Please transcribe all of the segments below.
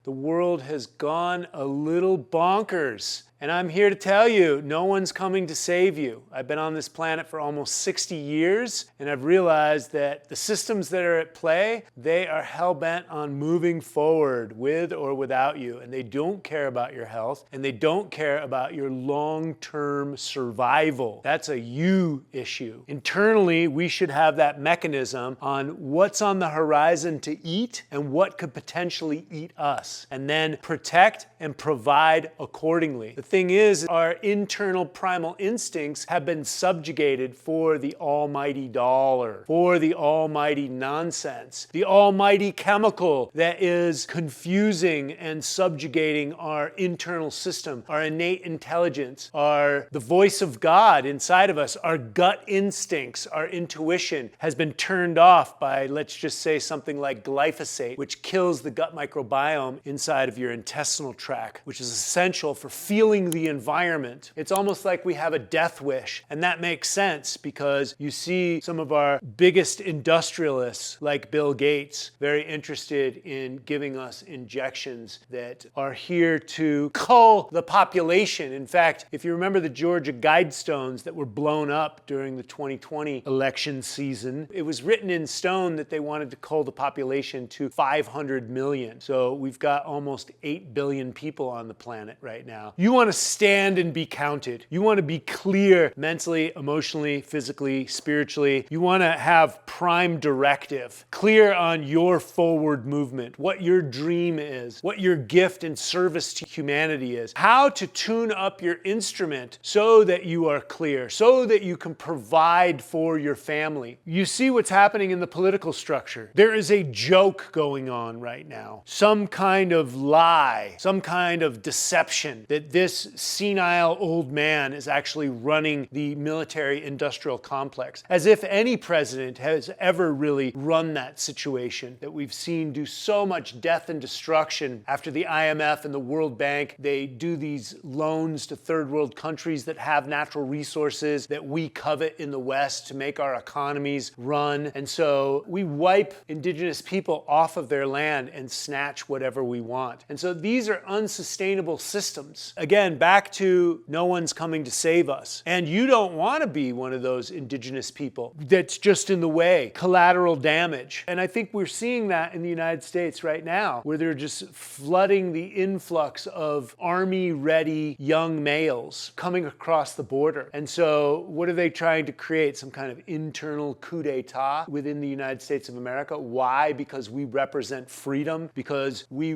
The world has gone a little bonkers. And I'm here to tell you, no one's coming to save you. I've been on this planet for almost 60 years, and I've realized that the systems that are at play, they are hell-bent on moving forward with or without you. And they don't care about your health, and they don't care about your long-term survival. That's a you issue. Internally, we should have that mechanism on what's on the horizon to eat and what could potentially eat us, and then protect and provide accordingly. The thing is, our internal primal instincts have been subjugated for the almighty dollar, for the almighty nonsense, the almighty chemical that is confusing and subjugating our internal system, our innate intelligence, the voice of God inside of us, our gut instincts, our intuition has been turned off by, let's just say, something like glyphosate, which kills the gut microbiome inside of your intestinal tract, which is essential for feeling the environment. It's almost like we have a death wish, and that makes sense because you see some of our biggest industrialists like Bill Gates very interested in giving us injections that are here to cull the population. In fact, if you remember the Georgia Guidestones that were blown up during the 2020 election season, it was written in stone that they wanted to cull the population to 500 million. So we've got almost 8 billion people on the planet right now. You want to stand and be counted. You want to be clear mentally, emotionally, physically, spiritually. You want to have prime directive, clear on your forward movement, what your dream is, what your gift and service to humanity is, how to tune up your instrument so that you are clear, so that you can provide for your family. You see what's happening in the political structure. There is a joke going on right now, some kind of lie, some kind of deception that this senile old man is actually running the military-industrial complex, as if any president has ever really run that situation that we've seen do so much death and destruction. After the IMF and the World Bank, they do these loans to third world countries that have natural resources that we covet in the West to make our economies run. And so we wipe indigenous people off of their land and snatch whatever we want. And so these are unsustainable systems. Again, back to no one's coming to save us. And you don't want to be one of those indigenous people that's just in the way, collateral damage. And I think we're seeing that in the United States right now, where they're just flooding the influx of army-ready young males coming across the border. And so what are they trying to create? Some kind of internal coup d'etat within the United States of America. Why? Because we represent freedom, because we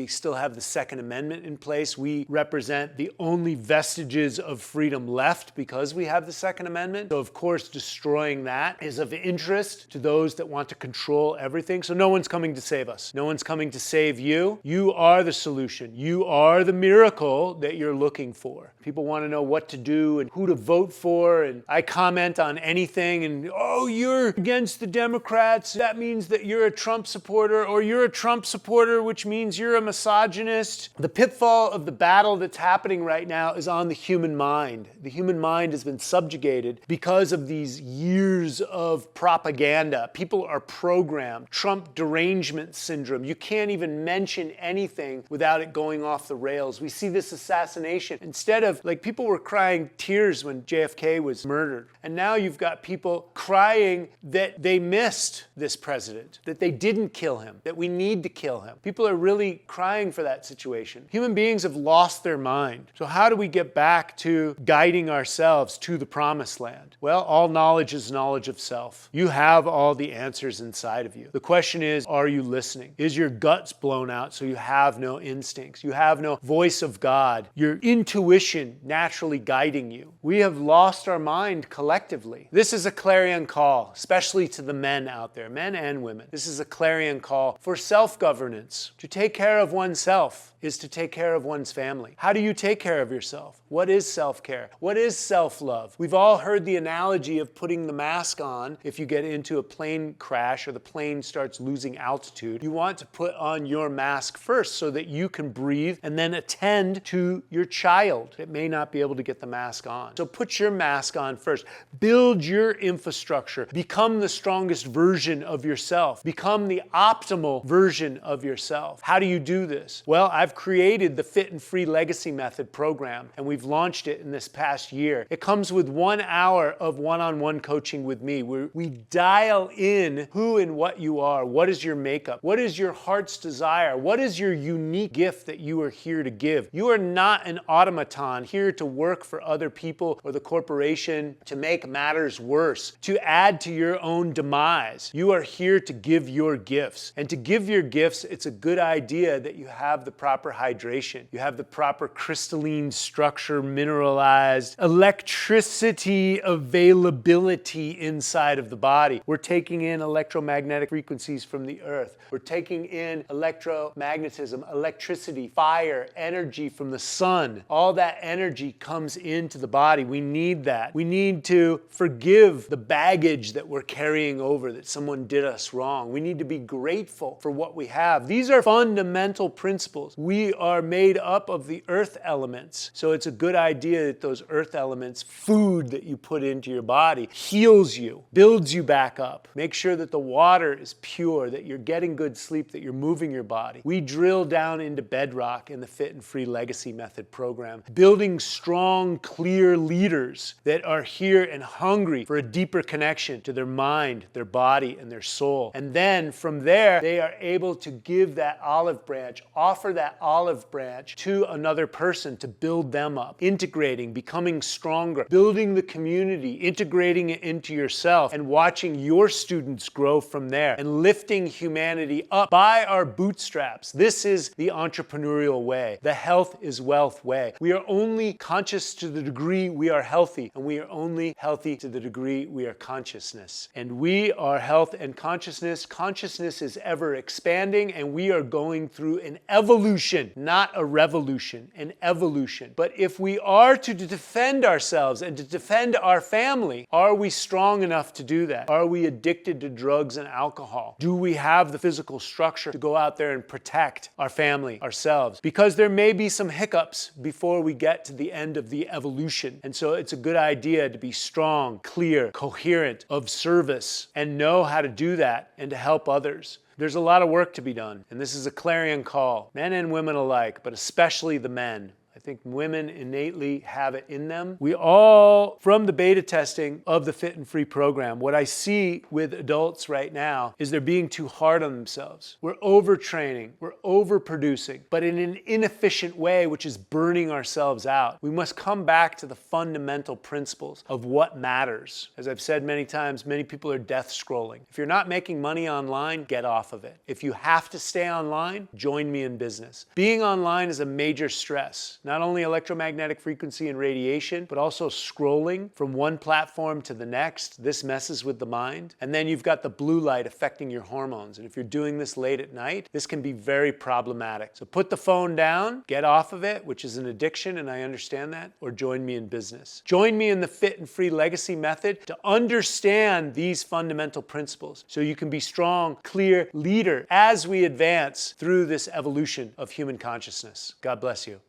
still have the Second Amendment in place. We represent the only vestiges of freedom left because we have the Second Amendment. So of course, destroying that is of interest to those that want to control everything. So no one's coming to save us. No one's coming to save you. You are the solution. You are the miracle that you're looking for. People want to know what to do and who to vote for. And I comment on anything and, oh, you're against the Democrats. That means that you're a Trump supporter, or you're a Trump supporter, which means you're a misogynist. The pitfall of the battle that's happening right now is on the human mind. The human mind has been subjugated because of these years of propaganda. People are programmed. Trump derangement syndrome. You can't even mention anything without it going off the rails. We see this assassination. Instead of, like, people were crying tears when JFK was murdered. And now you've got people crying that they missed this president, that they didn't kill him, that we need to kill him. People are really crying for that situation. Human beings have lost their mind. So how do we get back to guiding ourselves to the promised land? Well, all knowledge is knowledge of self. You have all the answers inside of you. The question is, are you listening? Is your guts blown out so you have no instincts? You have no voice of God, your intuition naturally guiding you. We have lost our mind collectively. This is a clarion call, especially to the men out there, men and women. This is a clarion call for self-governance. To take care of oneself is to take care of one's family. How do you take care of yourself? What is self-care? What is self-love? We've all heard the analogy of putting the mask on if you get into a plane crash or the plane starts losing altitude. You want to put on your mask first so that you can breathe and then attend to your child that may not be able to get the mask on. So put your mask on first. Build your infrastructure. Become the strongest version of yourself. Become the optimal version of yourself. yourself. How do you do this? Well, I've created the Fit and Free Legacy Method program, and we've launched it in this past year. It comes with 1 hour of one-on-one coaching with me, where we dial in who and what you are. What is your makeup? What is your heart's desire? What is your unique gift that you are here to give? You are not an automaton here to work for other people or the corporation to make matters worse, to add to your own demise. You are here to give your gifts. And to give your gifts, it's a good idea that you have the proper hydration. You have the proper crystalline structure, mineralized electricity availability inside of the body. We're taking in electromagnetic frequencies from the earth. We're taking in electromagnetism, electricity, fire, energy from the sun. All that energy comes into the body. We need that. We need to forgive the baggage that we're carrying over, that someone did us wrong. We need to be grateful for what we have. These are fundamental principles. We are made up of the earth elements. So it's a good idea that those earth elements, food that you put into your body, heals you, builds you back up. Make sure that the water is pure, that you're getting good sleep, that you're moving your body. We drill down into bedrock in the Fit and Free Legacy Method program, building strong, clear leaders that are here and hungry for a deeper connection to their mind, their body, and their soul. And then from there, they are able to give that olive branch, offer that olive branch to another person to build them up, integrating, becoming stronger, building the community, integrating it into yourself, and watching your students grow from there, and lifting humanity up by our bootstraps. This is the entrepreneurial way, the health is wealth way. We are only conscious to the degree we are healthy, and we are only healthy to the degree we are consciousness. And we are health and consciousness. Consciousness is ever expanding, and we are going through an evolution, not a revolution, an evolution. But if we are to defend ourselves and to defend our family, are we strong enough to do that? Are we addicted to drugs and alcohol? Do we have the physical structure to go out there and protect our family, ourselves? Because there may be some hiccups before we get to the end of the evolution. And so it's a good idea to be strong, clear, coherent, of service, and know how to do that and to help others. There's a lot of work to be done, and this is a clarion call, men and women alike, but especially the men. I think women innately have it in them. We all, from the beta testing of the Fit and Free program, what I see with adults right now is they're being too hard on themselves. We're overtraining, we're overproducing, but in an inefficient way, which is burning ourselves out. We must come back to the fundamental principles of what matters. As I've said many times, many people are death scrolling. If you're not making money online, get off of it. If you have to stay online, join me in business. Being online is a major stress. Not only electromagnetic frequency and radiation, but also scrolling from one platform to the next. This messes with the mind. And then you've got the blue light affecting your hormones. And if you're doing this late at night, this can be very problematic. So put the phone down, get off of it, which is an addiction, and I understand that, or join me in business. Join me in the Fit and Free Legacy Method to understand these fundamental principles so you can be strong, clear leader as we advance through this evolution of human consciousness. God bless you.